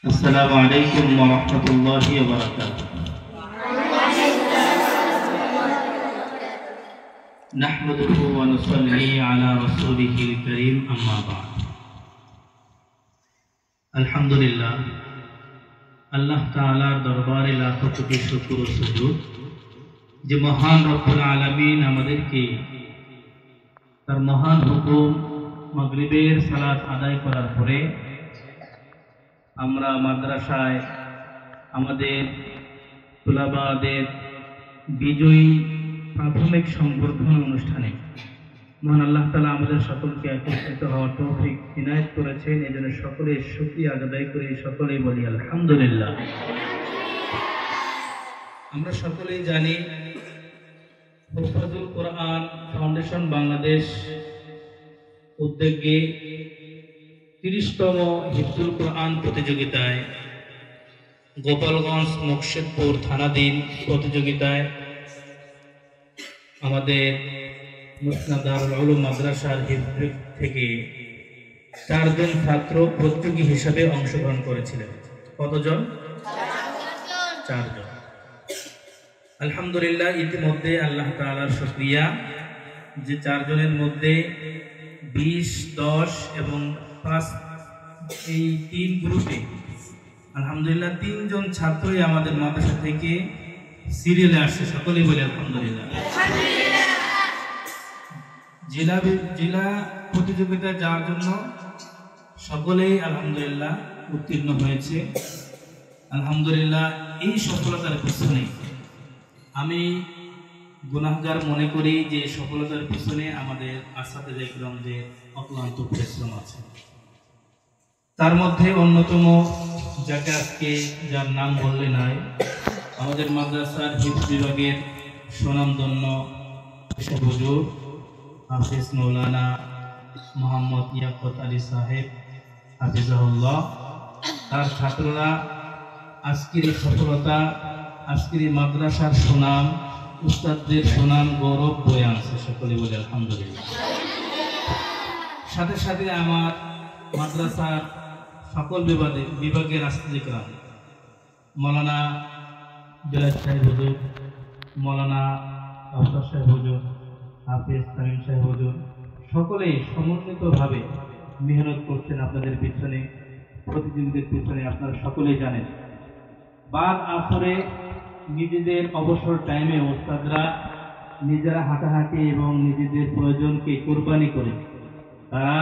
السلام عليكم ورحمة الله وبركاته. نحمده ونصلي على رسوله الكريم أما بعد. الحمد لله. আল্লাহ তাআলার দরবারে লাখো কোটি শুকর ও সুজুদ যে মহান রব্বুল আলামিন আমাদেরকে তার মহান হুকুম মাগরিবের সালাত আদায় করার পরে আমরা মাদ্রাসায় আমাদের তুলাবাদের বিজয়ী প্রাথমিক সংবর্ধনা অনুষ্ঠানে মহান আল্লাহ তাআলা আমাদের সকলকে একত্রিত হওয়ার তৌফিক ইনায়েত করেছেন। এজন্য সকলে শুকরিয়া আদায় করে সকলেই বলি আলহামদুলিল্লাহ। আমরা সকলেই জানি হুফাজুল কোরআন ফাউন্ডেশন বাংলাদেশ উদ্যোগে 30তম হিফজুল কোরআন প্রতিযোগিতায় গোপালগঞ্জ মুকশেদপুর থানাধীন প্রতিযোগিতায় আমাদের মুসনাদ দারুল উলুম মাদ্রাসার হিফজ থেকে 4 জন ছাত্র প্রতিযোগী হিসেবে অংশগ্রহণ করেছিলেন। কতজন? 4 জন। আলহামদুলিল্লাহ, ইতিমধ্যে আল্লাহ তাআলার শুকরিয়া যে 4 জনের মধ্যে 20, 10 এবং 5 এই 3 গ্রুপে আলহামদুলিল্লাহ 3 জন ছাত্রই আমাদের মাদ্রাসা থেকে সিরিয়ালে আসছে। সকলেই বলে আলহামদুলিল্লাহ। জেলা প্রতিযোগিতায় যাওয়ার জন্য সকলেই আলহামদুলিল্লাহ উত্তীর্ণ হয়েছে। আলহামদুলিল্লাহ, এই সফলতার পিছনে আমি গুনাহগার মনে করি যে সফলতার পিছনে আমাদের আসাতিজা ইকরামদের অক্লান্ত পরিশ্রম আছে। তার মধ্যে অন্যতম যাকে আজকে যার নাম বললে নাই, আমাদের মাদ্রাসার হিফজ বিভাগের সুনামধন্য হুজুর হাফিজ মৌলানা মোহাম্মদ ইয়াকুত আলী সাহেব হাফিজাহুল্লাহ, তার ছাত্ররা আজকের এই সফলতা, আজকের এই মাদ্রাসার সুনাম, উস্তাদদের সুনাম গৌরব বয়ে আনছে। সকলে বলে আলহামদুলিল্লাহ। সাথে সাথে আমার মাদ্রাসার সকল বিভাগের আসাতিজা ইকরাম মৌলানা বিলাল সাহেব হুজুর, মৌলানা আফসার সাহেব হুজুর, হাফিজ তামিম সাহেব হুজুর সকলেই সমন্বিতভাবে মেহনত করছেন আপনাদের পিছনে, প্রতিযোগীদের পিছনে। আপনারা সকলেই জানেন বাদ আসরে নিজেদের অবসর টাইমে ওস্তাদরা নিজেরা হাঁটাহাঁটি এবং নিজেদের প্রয়োজনকে কোরবানি করে তারা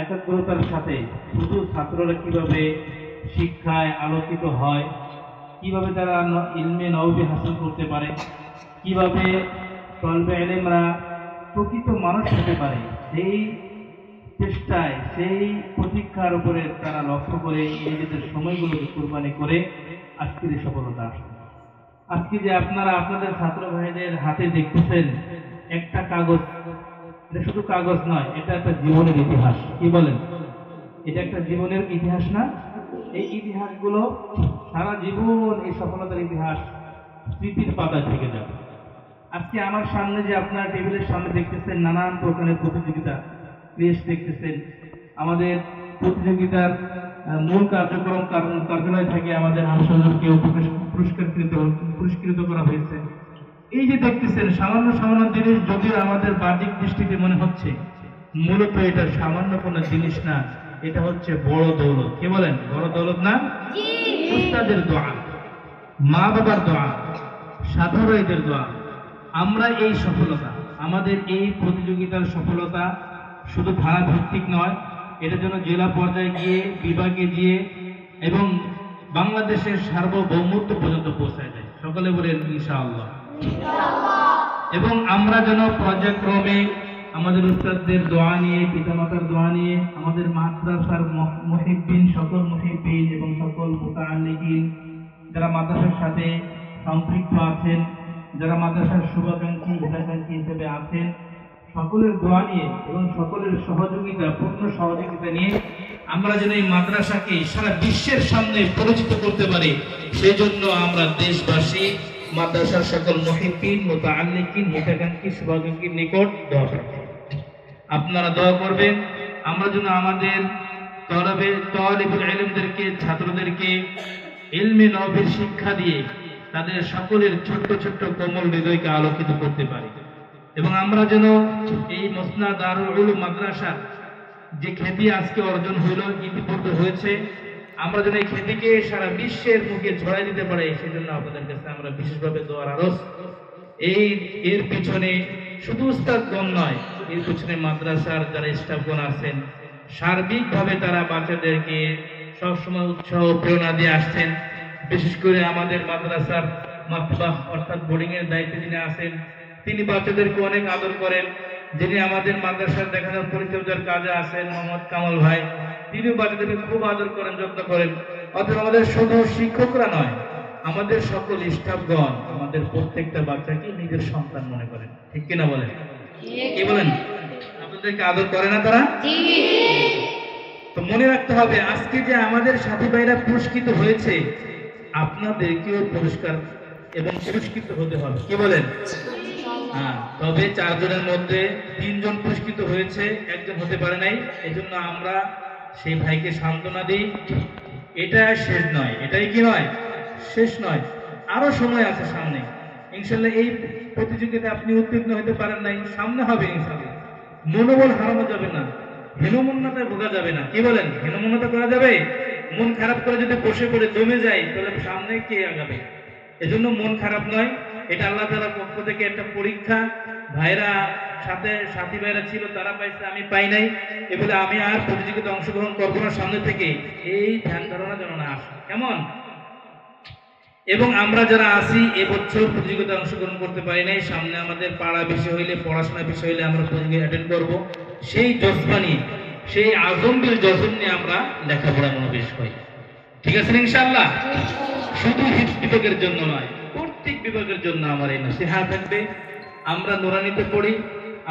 একাগ্রতার সাথে শুধু ছাত্ররা কিভাবে শিক্ষায় আলোকিত হয়, কিভাবে তারা ইলমে নওবী হাসিল করতে পারে, কিভাবে তলবে ইলমরা প্রকৃত মানুষ হতে পারে, সেই চেষ্টায় সেই প্রতীক্ষার উপরে তারা লক্ষ্য করে নিজেদের সময়গুলোকে কোরবানি করে আজকের এই সফলতা আসছে। আজকে যে আপনারা আপনাদের ছাত্র ভাইদের হাতে দেখতেছেন একটা কাগজ, এটা শুধু কাগজ নয়, এটা একটা জীবনের ইতিহাস। কি বলেন? এটা একটা জীবনের ইতিহাস না? এই ইতিহাসগুলো সারা জীবন, এই সফলতার ইতিহাস স্মৃতির পাতায় থেকে যাবে। আজকে আমার সামনে যে আপনারা টেবিলের সামনে দেখতেছেন নানান প্রকারের প্রতিযোগিতা ক্রেশ দেখতেছেন, আমাদের প্রতিযোগিতার মূল কার্যক্রম কার্যালয় থেকে আমাদের হামসাজুরকেও পুরস্কৃত করা হয়েছে। এই যে দেখতেছেন সামান্য সামান্য জিনিস, যদিও আমাদের বাহ্যিক দৃষ্টিতে মনে হচ্ছে, মূলত এটা সামান্য কোনো জিনিস না, এটা হচ্ছে বড় দৌলত। কি বলেন? বড় দৌলত না? উস্তাদের দোয়া, মা বাবার দোয়া, সাধারণদের দোয়া। আমরা এই সফলতা, আমাদের এই প্রতিযোগিতার সফলতা শুধু ধারা ভিত্তিক নয়, এটার জন্য জেলা পর্যায়ে গিয়ে, বিভাগে গিয়ে এবং বাংলাদেশের সার্বভৌমত্ব পর্যন্ত পৌঁছায় যায়। সকলে বলেন ইনশাআল্লাহ। এবং আমরা যেন পর্যায়ক্রমে আমাদের উস্তাদদের দোয়া নিয়ে, পিতামাতার দোয়া নিয়ে, আমাদের মাদ্রাসার মুহিব্বিন, সকল মুহিব্বিন এবং সকল মুতাআল্লিকিন যারা মাদ্রাসার সাথে সম্পৃক্ত আছেন, যারা মাদ্রাসার শুভাকাঙ্ক্ষী হিতাকাঙ্ক্ষী হিসেবে আছেন, সকলের দোয়া নিয়ে এবং সকলের সহযোগিতা, পূর্ণ সহযোগিতা নিয়ে আমরা যেন এই মাদ্রাসাকে সারা বিশ্বের সামনে পরিচিত করতে পারি, সেজন্য আমরা দেশবাসী মাদ্রাসার সকল মুহিব্বিন, মুতাআল্লিকিন, হিতাকাঙ্ক্ষী, শুভাকাঙ্ক্ষীর নিকট দোয়া করব। আপনারা দোয়া করবেন আমরা যেন আমাদের তালিবুল ইলমদেরকে, ছাত্রদেরকে ইলমে নবীর শিক্ষা দিয়ে তাদের সকলের ছোট্ট ছোট্ট কোমল হৃদয়কে আলোকিত করতে পারি, এবং আমরা যেন এই মসনাদ দারুল উলুম মাদ্রাসা যে খ্যাতি আজকে অর্জন হইল, ইতিপূর্বে হয়েছে, আমরা যেন এই খ্যাতিকে সারা বিশ্বের মুখে ছড়াই দিতে পারি, সেজন্য আপনাদের কাছে আমরা বিশেষভাবে দোয়ার আরজ। এর পিছনে শুধু উস্তাদগণ নয়, এর পিছনে মাদ্রাসার যারা স্টাফগণ আছেন, সার্বিকভাবে তারা বাচ্চাদেরকে সবসময় উৎসাহ প্রেরণা দিয়ে আসছেন। বিশেষ করে আমাদের মাদ্রাসার মাতবাহ অর্থাৎ বোর্ডিং এর দায়িত্বে যিনি আছেন, তিনি বাচ্চাদেরকে অনেক আদর করেন। যিনি আমাদের মাদ্রাসার দেখানোর পরিচর্যার কাজে আছেন মোহাম্মদ কামাল ভাই, তিনিও বাচ্চাদেরকে খুব আদর করেন, যত্ন করেন। অথবা আমাদের শুধু শিক্ষকরা নয়, আমাদের সকল স্টাফগণ আমাদের প্রত্যেকটা বাচ্চাকে নিজের সন্তান মনে করেন, ঠিক কিনা বলেন? কি বলেন? আপনাদেরকে আদর করে না তারা? তো মনে রাখতে হবে, আজকে যে আমাদের সাথী ভাইরা পুরস্কৃত হয়েছে, আপনাদেরকেও পুরস্কার এবং পুরস্কৃত হতে হবে, কি বলেন? তবে 4 জনের মধ্যে 3 জন পুরস্কৃত হয়েছে, একজন হতে পারে নাই। এজন্য আমরা সেই ভাইকে সান্ত্বনা দিই, এটা শেষ নয়, এটাই কি নয়, শেষ নয়, আরো সময় আছে সামনে। ইনশাল্লাহ এই প্রতিযোগিতায় আপনি উত্তীর্ণ হতে পারেন নাই, সামনে হবে ইনশাল্লাহ। মনোবল হারানো যাবে না, হীনমন্যতায় ভোগা যাবে না, কি বলেন? হীনমন্যতা করা যাবে? মন খারাপ করে যদি বসে পড়ে দমে যায়, তাহলে সামনে কে আগাবে? এজন্য মন খারাপ নয়, এটা আল্লাহ তাআলার পক্ষ থেকে একটা পরীক্ষা। ভাইরা সাথী ভাইরা ছিল, তারা পাইছে, আমি পাই নাই, এ বলে আমি আর প্রতিযোগিতায় অংশগ্রহণ করবো না সামনে থেকে, এই ধ্যান ধারণা যেন না আসে, কেমন? এবং আমরা যারা আছি এবছর প্রতিযোগিতায় অংশগ্রহণ করতে পারি নাই, সামনে আমাদের পাড়া বিষয় হইলে, পড়াশোনা বিষয় হইলে আমরা প্রতিযোগিতা অ্যাটেন্ড করব, সেই জজবা নিয়ে, সেই আজমবিল জজম নিয়ে আমরা লেখাপড়া মনোনিবেশ করি, ঠিক আছে ইনশাআল্লাহ? শুধু হিফজ বিভাগের জন্য নয়, প্রত্যেক বিভাগের জন্য আমার এই নসিহত থাকবে। আমরা নুরানিতে পড়ি,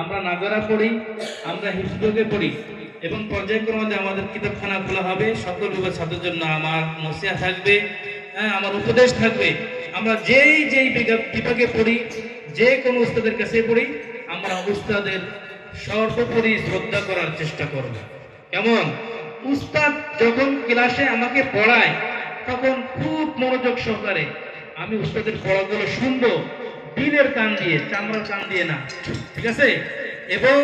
আমরা নাজারা পড়ি, আমরা হিফজ বিভাগে পড়ি, এবং পর্যায়ক্রমে আমাদের কিতাবখানা খোলা হবে। সকল বিভাগ ছাত্রদের জন্য আমার নসিহত থাকবে, আমার উপদেশ থাকবে। আমরা যেই বিভাগে পড়ি, যে কোনো উস্তাদের কাছে পড়ি, আমরা উস্তাদের সর্বোপরি শ্রদ্ধা করার চেষ্টা করব, কেমন? উস্তাদ যখন ক্লাসে আমাকে পড়ায়, তখন খুব মনোযোগ সহকারে আমি উস্তাদের পড়াগুলো শুনবো, দিলের কান দিয়ে, চামড়ার কান দিয়ে না, ঠিক আছে? এবং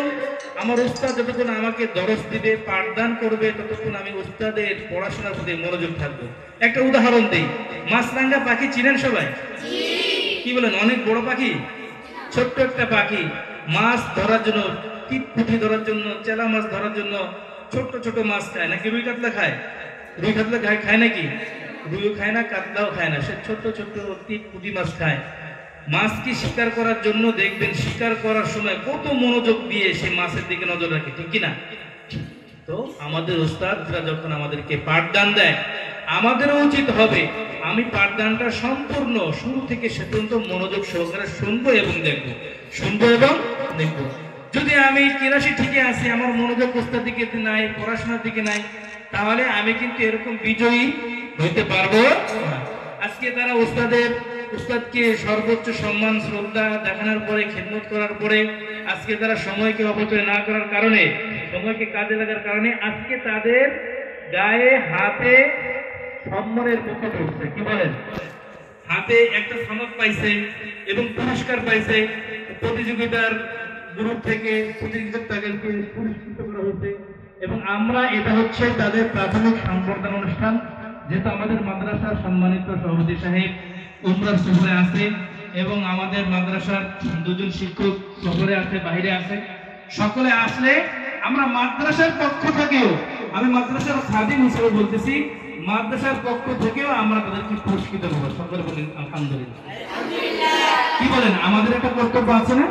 আমার উস্তাদ যতক্ষণ আমাকে দরস দিবে, পাঠদান করবে, ততক্ষণ আমি উস্তাদের পড়াশোনার প্রতি মনোযোগ থাকবো। একটা উদাহরণ দিই, মাছরাঙ্গা পাখি চিনেন সবাই? কি বলেন? অনেক বড় পাখি, ছোট্ট একটা পাখি, মাছ ধরার জন্য, টিপ পুঁটি ধরার জন্য, চেলা মাছ ধরার জন্য ছোট্ট ছোট মাছ খায়, নাকি রুই কাতলা খায়? রুই কাতলা খায় নাকি? রুইও খায় না, কাতলাও খায় না, সে ছোট্ট ছোট্ট টিপ পুঁটি মাছ খায়। মাছকে শিকার করার জন্য দেখবেন শিকার করার সময় কত মনোযোগ দিয়ে সে মাছের দিকে নজর রাখে, ঠিক কিনা? তো আমাদের উস্তাদরা যখন আমাদেরকে পাঠদান দেয়, আমাদেরও উচিত হবে আমি পাঠদানটা সম্পূর্ণ শুরু থেকে শেষ পর্যন্ত মনোযোগ সহকারে শুনবো এবং দেখবো, শুনবো এবং দেখবো। যদি আমি ক্লাসে ঠিকই আছি, আমার মনোযোগ উস্তাদের দিকে নাই, পড়াশোনার দিকে নাই, তাহলে আমি কিন্তু এরকম বিজয়ী হইতে পারবো না। আজকে তারা উস্তাদকে সর্বোচ্চ সম্মান শ্রদ্ধা দেখানোর পরে, খেদমত করার পরে, আজকে তারা সময়কে অপচয় না করার কারণে, সময়কে কাজে লাগার কারণে আজকে তাদের গায়ে হাতে সম্মানের মুকুট উঠছে, কি বলেন? হাতে একটা সনদ পাইছে এবং পুরস্কার পাইছে, প্রতিযোগিতার গ্রুপ থেকে প্রতিযোগিতার তাদেরকে পুরস্কৃত করা হয়েছে। এবং আমরা, এটা হচ্ছে তাদের প্রাথমিক সম্বর্ধনা অনুষ্ঠান। যেহেতু আমাদের মাদ্রাসার সম্মানিত সভাপতি সাহেব উমরা সফরে আছে, এবং আমাদের মাদ্রাসার 2 জন শিক্ষক সফরে আছে, বাইরে আছে, সকলে আসলে আমরা মাদ্রাসার পক্ষ থেকেও, আমি মাদ্রাসার খাদিম হিসেবে বলতেছি, মাদ্রাসার পক্ষ থেকেও আমরা তাদেরকে পুরস্কৃত করবো। সকলে বলেন আলহামদুলিল্লাহ। কি বলেন? আমাদের একটা কর্তব্য আছে না?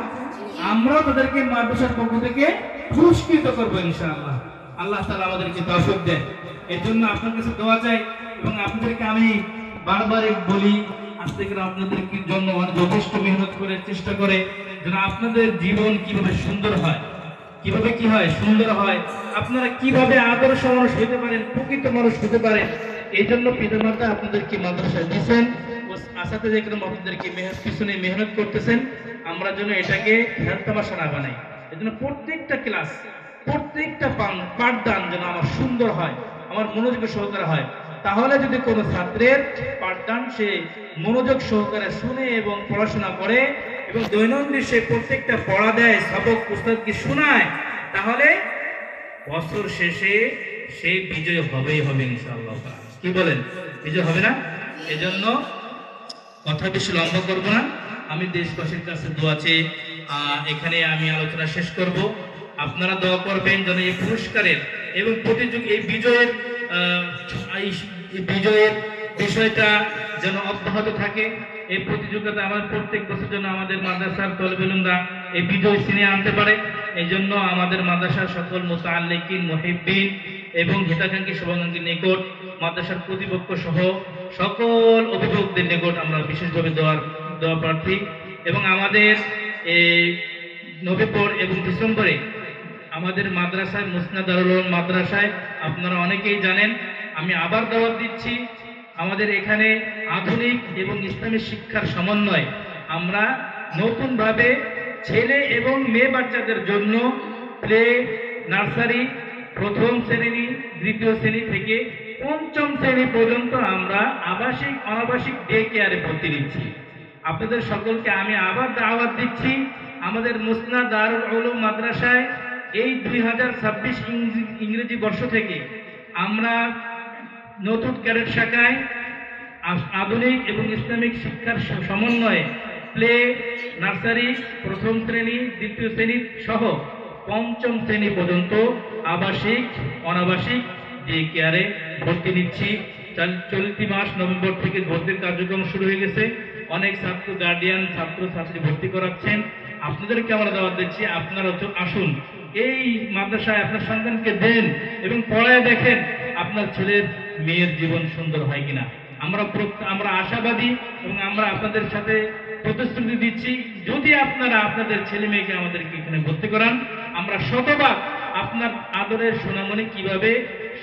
আমরাও তাদেরকে মাদ্রাসার পক্ষ থেকে পুরস্কৃত করবো ইনশাআল্লাহ। আল্লাহ তাআলা আমাদেরকে তৌফিক দেন। এর জন্য আপনার কাছে দোয়া চাই, এবং আপনাদেরকে আমি বারবার বলি, আজ থেকে আপনাদেরকে জন্য যথেষ্ট মেহনত করে, চেষ্টা করে যেন আপনাদের জীবন কিভাবে সুন্দর হয়, কিভাবে কি হয়, সুন্দর হয়, আপনারা কিভাবে আদর্শ মানুষ হতে পারেন, প্রকৃত মানুষ হতে পারেন, এই জন্য পিতামাতা আপনাদেরকে মাদ্রাসায় দিয়েছেন, আসাতে দেখলাম আপনাদেরকে পিছনে মেহনত করতেছেন। আমরা যেন এটাকে খেলতামাশা না বানাই। এই জন্য প্রত্যেকটা ক্লাস, প্রত্যেকটা পাঠদান যেন আমার সুন্দর হয়, আমার মনোযোগ সহকারে হয়। তাহলে যদি কোনো ছাত্রের পাঠদান সে মনোযোগ সহকারে শুনে এবং পড়াশোনা করে এবং দৈনন্দিন সে প্রত্যেকটা পড়া দেয়, সবক উস্তাদকে শোনায়, তাহলে বছর শেষে সে বিজয় হবেই হবে ইনশাআল্লাহ। কি বলেন, বিজয় হবে না? এজন্য কথা বেশি লম্বা করব না, আমি দেশবাসীর কাছে দোয়া চেয়ে এখানে আমি আলোচনা শেষ করব। আপনারা দোয়া করবেন যেন এই পুরস্কারের এবং প্রতিযোগী এই বিজয়ের বিষয়টা যেন অব্যাহত থাকে। এই প্রতিযোগিতা আমার প্রত্যেক বছর যেন আমাদের মাদ্রাসার তলবে ইলমরা এই বিজয় ছিনিয়ে আনতে পারে। এই জন্য আমাদের মাদ্রাসার সকল মুতাআল্লিকিন, মুহিব্বিন এবং হিতাকাঙ্ক্ষী শুভাকাঙ্ক্ষীর নিকট, মাদ্রাসার কর্তৃপক্ষ সহ সকল অভিভাবকদের নিকট আমরা বিশেষভাবে দোয়া প্রার্থী। এবং আমাদের এই নভেম্বর এবং ডিসেম্বরে আমাদের মাদ্রাসায় মুসনাদ দারুল উলুম মাদ্রাসায় আপনারা অনেকেই জানেন, আমি আবার দাওয়াত দিচ্ছি, আমাদের এখানে আধুনিক এবং ইসলামী শিক্ষার সমন্বয় আমরা নতুনভাবে ছেলে এবং মেয়ে বাচ্চাদের জন্য প্লে, নার্সারি, প্রথম শ্রেণী, দ্বিতীয় শ্রেণী থেকে পঞ্চম শ্রেণী পর্যন্ত আমরা আবাসিক অনাবাসিক ডে কেয়ারে ভর্তি নিচ্ছি। আপনাদের সকলকে আমি আবার দাওয়াত দিচ্ছি, আমাদের মুসনাদ দারুল উলুম মাদ্রাসায় এই 2026 ইংরেজি বর্ষ থেকে আমরা নতুন ক্যাডেট শাখায় আধুনিক এবং ইসলামিক শিক্ষার সমন্বয়ে প্লে, নার্সারি, প্রথম শ্রেণী, দ্বিতীয় শ্রেণী সহ পঞ্চম শ্রেণী পর্যন্ত আবাসিক অনাবাসিক ডে কেয়ারে ভর্তি নিচ্ছি। চলতি মাস নভেম্বর থেকে ভর্তির কার্যক্রম শুরু হয়ে গেছে। অনেক ছাত্র, গার্ডিয়ান, ছাত্র ছাত্রী ভর্তি করাচ্ছেন। আপনাদেরকে আমরা দাওয়াত দিচ্ছি, আপনারা আসুন, এই মাদ্রাসায় আপনার সন্তানকে দেন এবং পড়ায় দেখেন আপনার ছেলের মেয়ের জীবন সুন্দর হয় কিনা। আমরা আশাবাদী এবং আমরা আপনাদের সাথে প্রতিশ্রুতি দিচ্ছি, যদি আপনারা আপনাদের ছেলে মেয়েকে আমাদেরকে এখানে ভর্তি করান, আমরা শতভাগ আপনার আদরের সোনামণি কিভাবে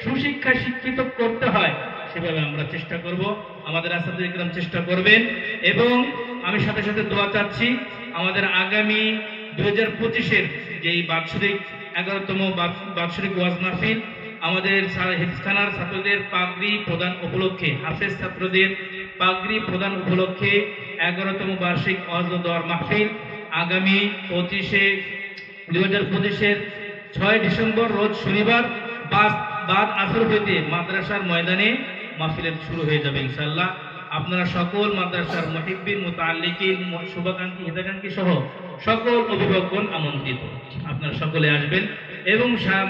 সুশিক্ষা শিক্ষিত করতে হয় সেভাবে আমরা চেষ্টা করব। আমাদের আসাদুল ইকরাম চেষ্টা করবেন। এবং আমি সাথে সাথে দোয়া চাচ্ছি, আমাদের আগামী 2025-এর যেই বাৎসরিক 11তম বাৎসরিক ওয়াজ মাহফিল, আমাদের হিফজখানার ছাত্রদের পাগড়ি প্রদান উপলক্ষে, হাফেজ ছাত্রদের পাগড়ি প্রদান উপলক্ষে 11তম বার্ষিক ওয়াজ ও দোয়ার মাহফিল আগামী 2025-এর 6 ডিসেম্বর রোজ শনিবার বাদ আসর হইতে মাদ্রাসার ময়দানে মাহফিলের শুরু হয়ে যাবে ইনশাআল্লাহ। আপনারা সকল মাদ্রাসার মুহিব্বিন, মুতাআল্লিকিন, শুভাকাঙ্ক্ষী, হিতাকাঙ্ক্ষী সহ সকল অভিভাবকগণ আমন্ত্রিত। আপনারা সকলে আসবেন এবং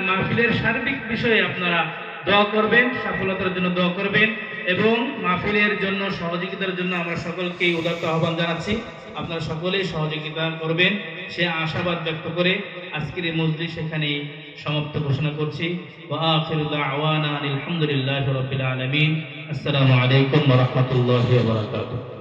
মাহফিলের সার্বিক বিষয়ে আপনারা দোয়া করবেন, সফলতার জন্য দোয়া করবেন এবং মাহফিলের জন্য সহযোগিতার জন্য আমরা সকলকেই উদাত্ত আহ্বান জানাচ্ছি। আপনারা সকলেই সহযোগিতা করবেন সে আশাবাদ ব্যক্ত করে আজকের এই মজলিস এখানে সমাপ্ত ঘোষণা করছি। ওয়া আখিরু দাওয়ানা আলহামদুলিল্লাহি রাব্বিল আলামিন। আসসালামু আলাইকুম ওয়া রাহমাতুল্লাহি ওয়া বারাকাতুহু।